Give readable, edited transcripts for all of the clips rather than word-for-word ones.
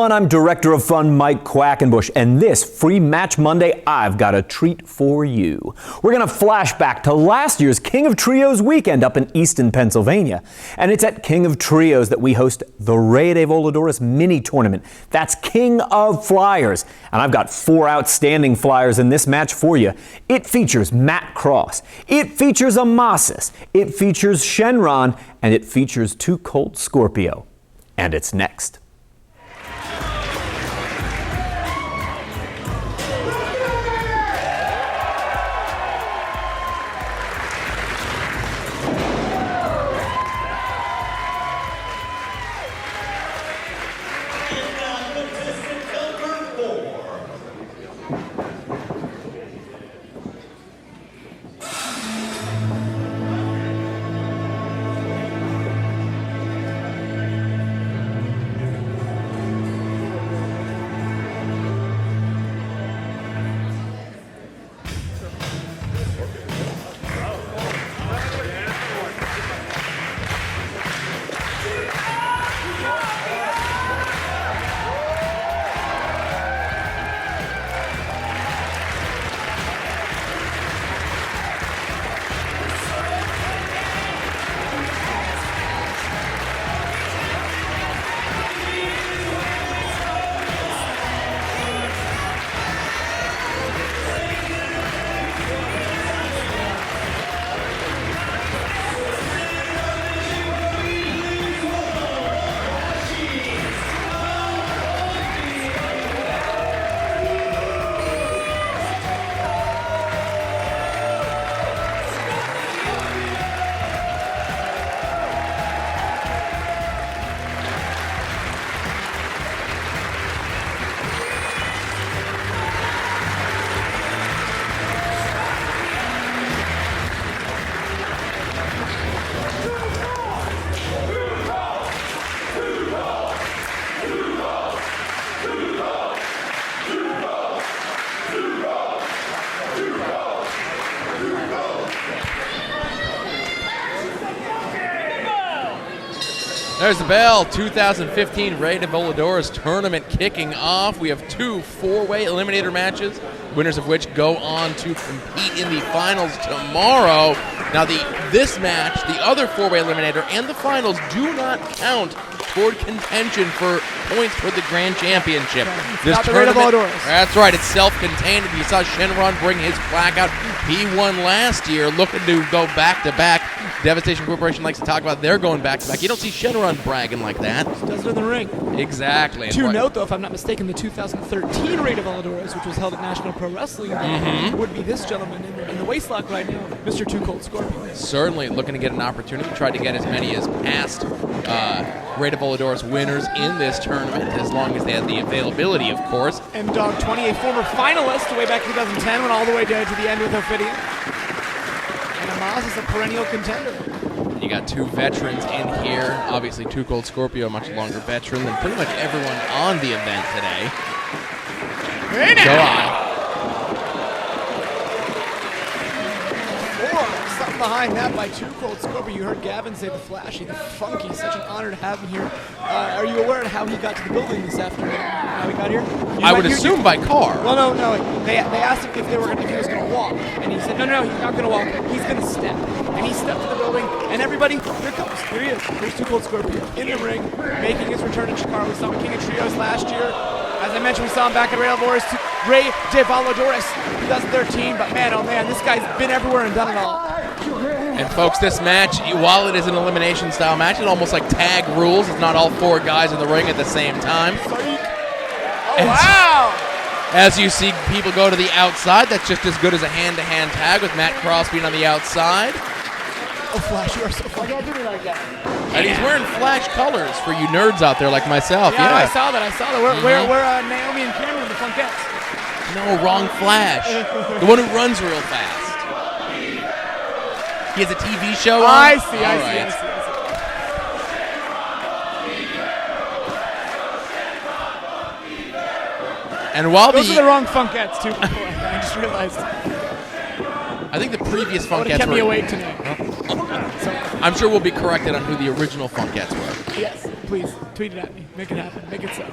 everyone, I'm Director of Fun Mike Quackenbush, and this Free Match Monday, I've got a treat for you. We're going to flash back to last year's King of Trios weekend up in Easton, Pennsylvania. And it's at King of Trios that we host the Rey de Voladores mini tournament. That's King of Flyers. And I've got 4 outstanding flyers in this match for you. It features Matt Cross, it features Amasis, it features Shynron, and it features 2 Colt Scorpio. And it's next. There's the bell. 2015 Rey de Voladores tournament kicking off. We have 2 4-way eliminator matches, winners of which go on to compete in the finals tomorrow. Now, this match, the other 4-way eliminator, and the finals do not count toward contention for points for the Grand Championship. This not the Rey de Voladores. That's right. It's self-contained. You saw Shynron bring his plaque out. He won last year, looking to go back-to-back. Devastation Corporation likes to talk about they're going back-to-back. You don't see Shynron bragging like that. Just does it in the ring. Exactly. To note, though, if I'm not mistaken, the 2013 Rey de Voladores, which was held at National Pro Wrestling, would be this gentleman in the waistlock right now, Mr. 2 Colt Scorpio. Certainly looking to get an opportunity. Tried to get as many as past Rey de Voladores winners in this tournament, as long as they had the availability, of course. m-dogg 20, a former finalist way back in 2010, went all the way down to the end with Ophidian. And Amasis is a perennial contender. You got 2 veterans in here. Obviously, 2 Colt Scorpio, a much longer veteran than pretty much everyone on the event today. Hey now. Go on. Something behind that by 2 Colt Scorpio. You heard Gavin say the flashy, the funky. Such an honor to have him here. Are you aware of how he got to the building this afternoon? How he got here? I would assume by car. Well, no. They asked him if he was going to walk, and he said, no, he's not going to walk. He's going to step. And he stepped to the building, and everybody, here comes. Here he is. Here's 2 Colt Scorpio in the ring, making his return to CHIKARA. We saw him at King of Trios last year. As I mentioned, we saw him back at Rey de Voladores 2013. But man, oh man, this guy's been everywhere and done it all. And folks, this match, while it is an elimination style match, it's almost like tag rules. It's not all 4 guys in the ring at the same time. Oh, wow! As you see people go to the outside, that's just as good as a hand-to-hand tag with Matt Cross being on the outside. Oh, Flash, you are so funny. Why do me like that? And he's wearing Flash colors for you nerds out there like myself. Yeah, Yeah. I saw that. We're Naomi and Cameron, the Funkettes. No, wrong Flash. The one who runs real fast. He has a TV show on? I see. And while those are the wrong Funkettes, too, by the way. I just realized. I think the previous That Funkettes kept me were... awake tonight. I'm sure we'll be corrected on who the original Funkettes were. Yes. Please, tweet it at me. Make it happen. Make it so.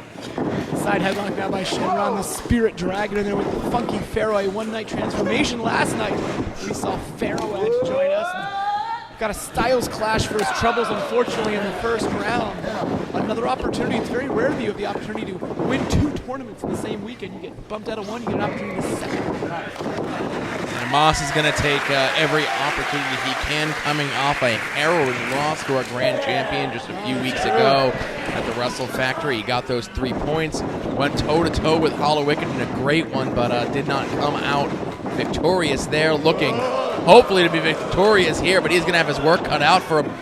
Side headlock now by Shynron, the Spirit Dragon in there with the funky Pharaoh. A one-night transformation last night. We saw Pharaoh Edge join us. Got a styles clash for his troubles, unfortunately, in the first round. Another opportunity. It's very rare that you have the opportunity to win 2 tournaments in the same weekend. You get bumped out of one, you get an opportunity in the second. And Moss is going to take every opportunity he can, coming off a harrowing loss to our grand champion just a few weeks ago at the Wrestle Factory. He got those 3 points, went toe-to-toe with Hollow Wicked in a great one, but did not come out victorious there, looking hopefully to be victorious here, but he's going to have his work cut out for him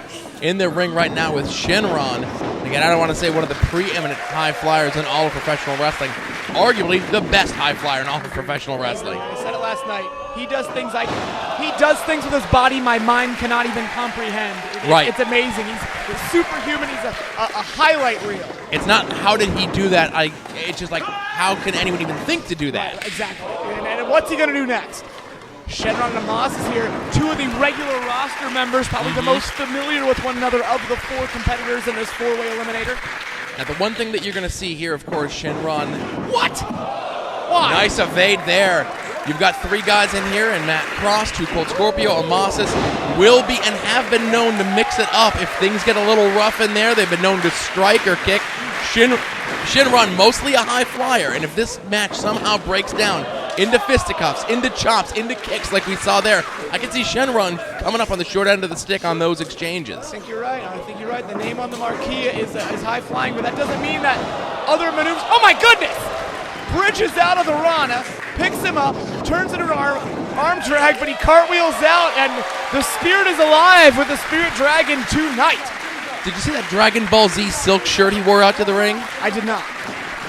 in the ring right now with Shynron. Again, I don't want to say one of the preeminent high flyers in all of professional wrestling, arguably the best high flyer in all of professional wrestling. I said it last night. He does things with his body my mind cannot even comprehend. Right. It's amazing. He's superhuman. He's a highlight reel. It's not how did he do that. It's just like, how can anyone even think to do that? Right, exactly. And what's he going to do next? Shynron and Amasis here, 2 of the regular roster members, probably the most familiar with one another of the 4 competitors in this 4-way eliminator. Now, the one thing that you're going to see here, of course, Shynron. What? Why? Nice evade there. You've got 3 guys in here, and Matt Cross, 2 Cold Scorpio, Amasis will be and have been known to mix it up. If things get a little rough in there, they've been known to strike or kick. Shynron, mostly a high flyer, and if this match somehow breaks down into fisticuffs, into chops, into kicks like we saw there, I can see Shynron coming up on the short end of the stick on those exchanges. I think you're right. The name on the marquee is high flying, but that doesn't mean that other maneuvers. Oh my goodness! Bridges out of the Rana, picks him up, turns it around, arm drag, but he cartwheels out, and the Spirit is alive with the Spirit Dragon tonight. Did you see that Dragon Ball Z silk shirt he wore out to the ring? I did not.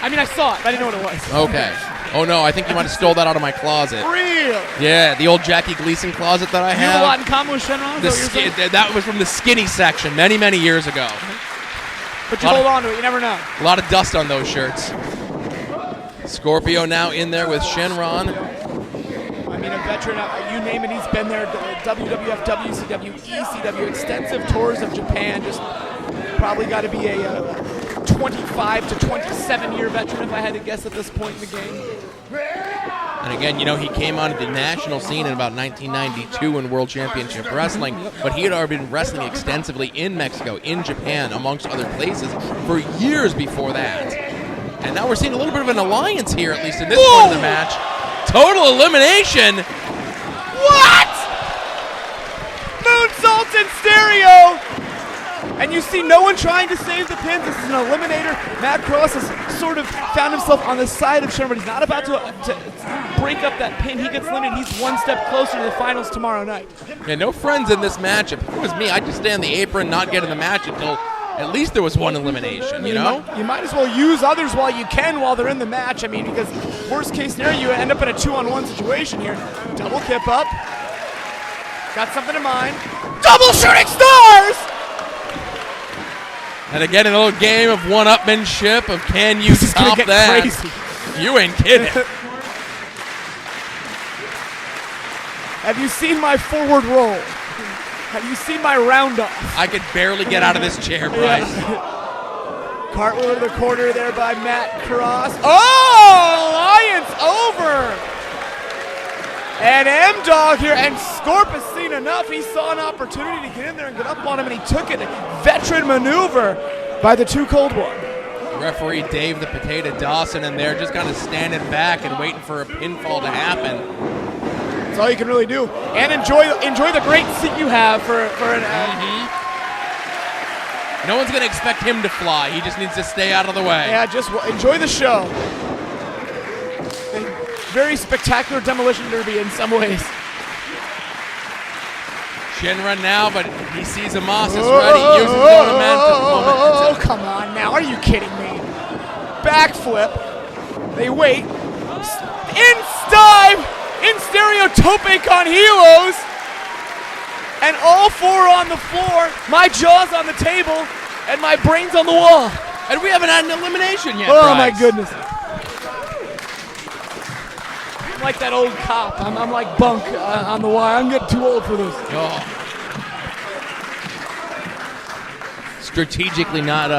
I mean, I saw it, but I didn't know what it was. Okay. Oh no, I think you might have stole that out of my closet. Real. Yeah, the old Jackie Gleason closet that I You have. have a lot in common with Shynron? That was from the skinny section many, many years ago. But you hold on to it, you never know. A lot of dust on those shirts. Scorpio now in there with Shynron. I mean, a veteran, you name it, he's been there. WWF, WCW, ECW, extensive tours of Japan. Just probably got to be a 25 to 27-year veteran, if I had to guess at this point in the game. And again, he came onto the national scene in about 1992 in World Championship Wrestling, but he had already been wrestling extensively in Mexico, in Japan, amongst other places, for years before that. And now we're seeing a little bit of an alliance here, at least in this point of the match. Total elimination. What? Moonsaults in stereo. And you see no one trying to save the pins. This is an eliminator. Matt Cross has sort of found himself on the side of Shynron. He's not about to break up that pin. He gets eliminated. He's one step closer to the finals tomorrow night. Yeah, no friends in this match. If it was me, I'd just stay on the apron, not get in the match until at least there was one elimination, you know? You might as well use others while you can while they're in the match. I mean, because worst case scenario, you end up in a 2-on-1 situation here. Double kip up. Got something in mind. Double shooting stars! And again, a little game of one-upmanship of can you top that? Crazy. You ain't kidding. Have you seen my forward roll? Have you seen my round-off? I could barely get out of this chair, Bryce. Yeah. Cartwheel to the corner there by Matt Cross. Oh, alliance over. And m-dogg here, and Scorp has seen enough. He saw an opportunity to get in there and get up on him, and he took it. Veteran maneuver by the 2 Cold War. Referee Dave the Potato Dawson in there just kind of standing back and waiting for a pinfall to happen. That's all you can really do. And enjoy the great seat you have for an... No one's going to expect him to fly. He just needs to stay out of the way. Yeah, just enjoy the show. Very spectacular demolition derby in some ways. Shynron now, but he sees Amasis ready. Uses the momentum. Oh, come on now. Are you kidding me? Backflip. They wait. In stereo tope con helos. And all 4 on the floor. My jaw's on the table. And my brain's on the wall. And we haven't had an elimination yet, Oh, Bryce. my goodness. I'm like that old cop. I'm like Bunk on the wire. I'm getting too old for this. Oh. Strategically not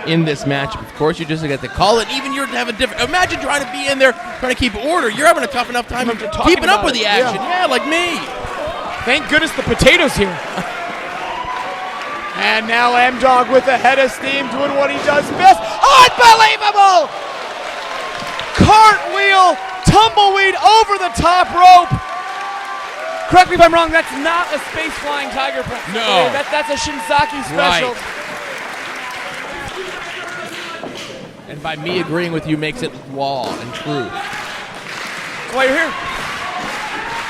in this matchup. Of course, you just get to call it. Even you're to have a different. Imagine trying to be in there, trying to keep order. You're having a tough enough time keeping up with the action. Yeah, like me. Thank goodness the potatoes here. And now m-dogg with a head of steam, doing what he does best. Unbelievable! Cartwheel, tumbleweed over the top rope. Correct me if I'm wrong, that's not a space flying tiger press. No. That's a Shinzaki special. Right. And by me agreeing with you makes it law and true. That's why you're here.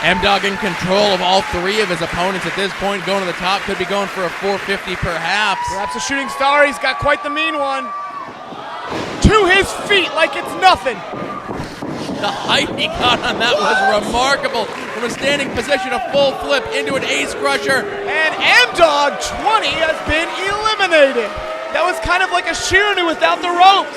m-dogg in control of all three of his opponents at this point, going to the top, could be going for a 450 perhaps. Perhaps a shooting star, he's got quite the mean one. To his feet like it's nothing. The height he got on that was remarkable. From a standing position, a full flip into an ace crusher. And m-dogg 20 has been eliminated. That was kind of like a Shynron without the ropes.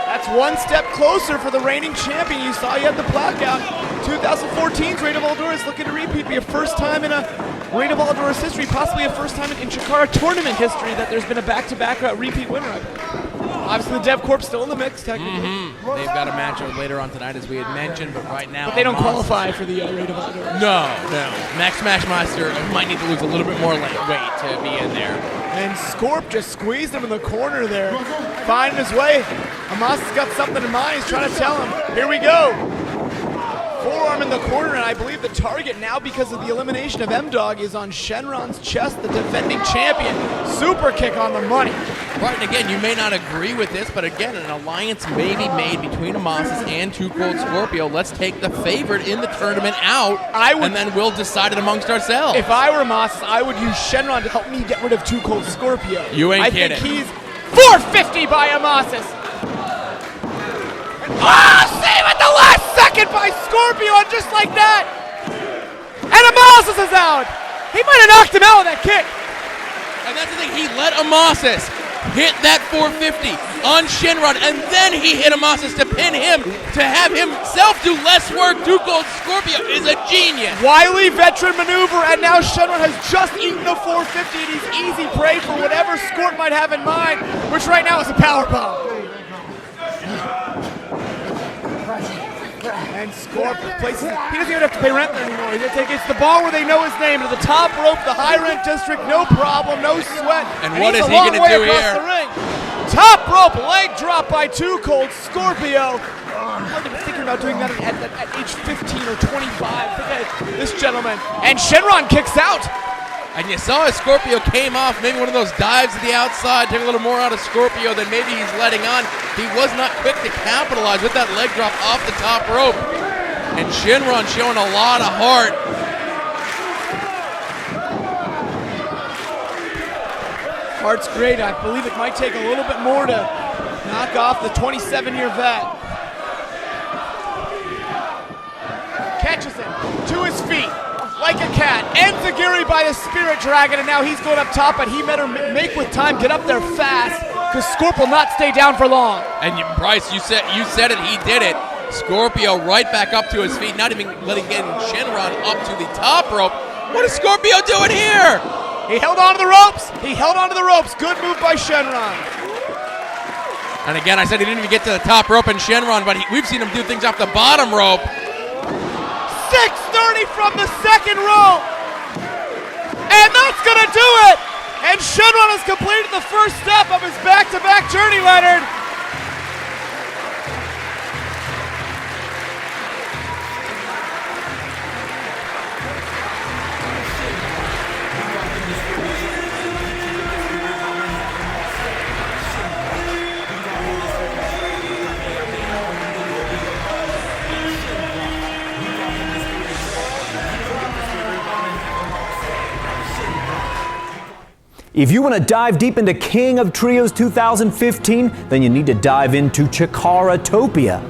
That's one step closer for the reigning champion. You saw you had the plaque out. 2014's Reign of Voladores looking to repeat, be a first time in a Reign of Voladores history, possibly a first time in CHIKARA tournament history that there's been a back-to-back repeat winner. Obviously the Dev Corp still in the mix, technically. They've got a matchup later on tonight, as we had mentioned, but right now... But they don't qualify for the Reign of Voladores. No. Max Smashmaster might need to lose a little bit more weight to be in there. And Scorp just squeezed him in the corner there, finding his way. Amasis got something in mind. He's trying to tell him, here we go. Forearm in the corner, and I believe the target now, because of the elimination of m-dogg, is on Shynron's chest, the defending champion. Super kick on the money. Right, and again, you may not agree with this, but again, an alliance may be made between Amasis and Too Cold Scorpio. Let's take the favorite in the tournament out, and then we'll decide it amongst ourselves. If I were Amasis, I would use Shynron to help me get rid of Too Cold Scorpio. You ain't kidding. I think he's 450 by Amasis. Save at the last second by Scorpio, and just like that. And Amasis is out. He might have knocked him out with that kick. And that's the thing, he let Amasis hit that 450 on Shynron, and then he hit Amasis to pin him, to have himself do less work. Too Cold Scorpio is a genius. Wily veteran maneuver, and now Shynron has just eaten a 450, and he's easy prey for whatever Scorp might have in mind, which right now is a powerbomb. And Scorp places, he doesn't even have to pay rent there anymore. He's gonna take it's the ball where they know his name, to the top rope, the high rent district, no problem, no sweat. And what is he gonna do here? The ring. Top rope leg drop by Too Cold Scorpio. I wasn't even thinking about doing that at age 15 or 25. Look at this gentleman. And Shynron kicks out. And you saw as Scorpio came off, maybe one of those dives to the outside, took a little more out of Scorpio than maybe he's letting on. He was not quick to capitalize with that leg drop off the top rope. And Shynron showing a lot of heart. Heart's great. I believe it might take a little bit more to knock off the 27-year vet. Catches him to his feet. Like a cat, enziguri by the Spirit Dragon, and now he's going up top, but he better make with time, get up there fast, because Scorp will not stay down for long. And Bryce, you said it, he did it. Scorpio right back up to his feet, not even letting Shynron up to the top rope. What is Scorpio doing here? He held on to the ropes. Good move by Shynron. And again, I said he didn't even get to the top rope in Shynron, but we've seen him do things off the bottom rope. 630 from the second row. And that's going to do it. And Shynron has completed the first step of his back-to-back journey, Leonard. If you want to dive deep into King of Trios 2015, then you need to dive into CHIKARA-topia.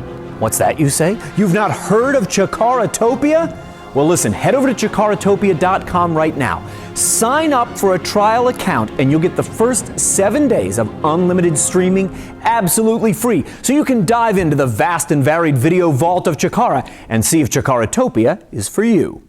What's that, you say? You've not heard of CHIKARA-topia? Well, listen, head over to CHIKARAtopia.com right now. Sign up for a trial account and you'll get the first 7 days of unlimited streaming absolutely free, so you can dive into the vast and varied video vault of CHIKARA and see if CHIKARA-topia is for you.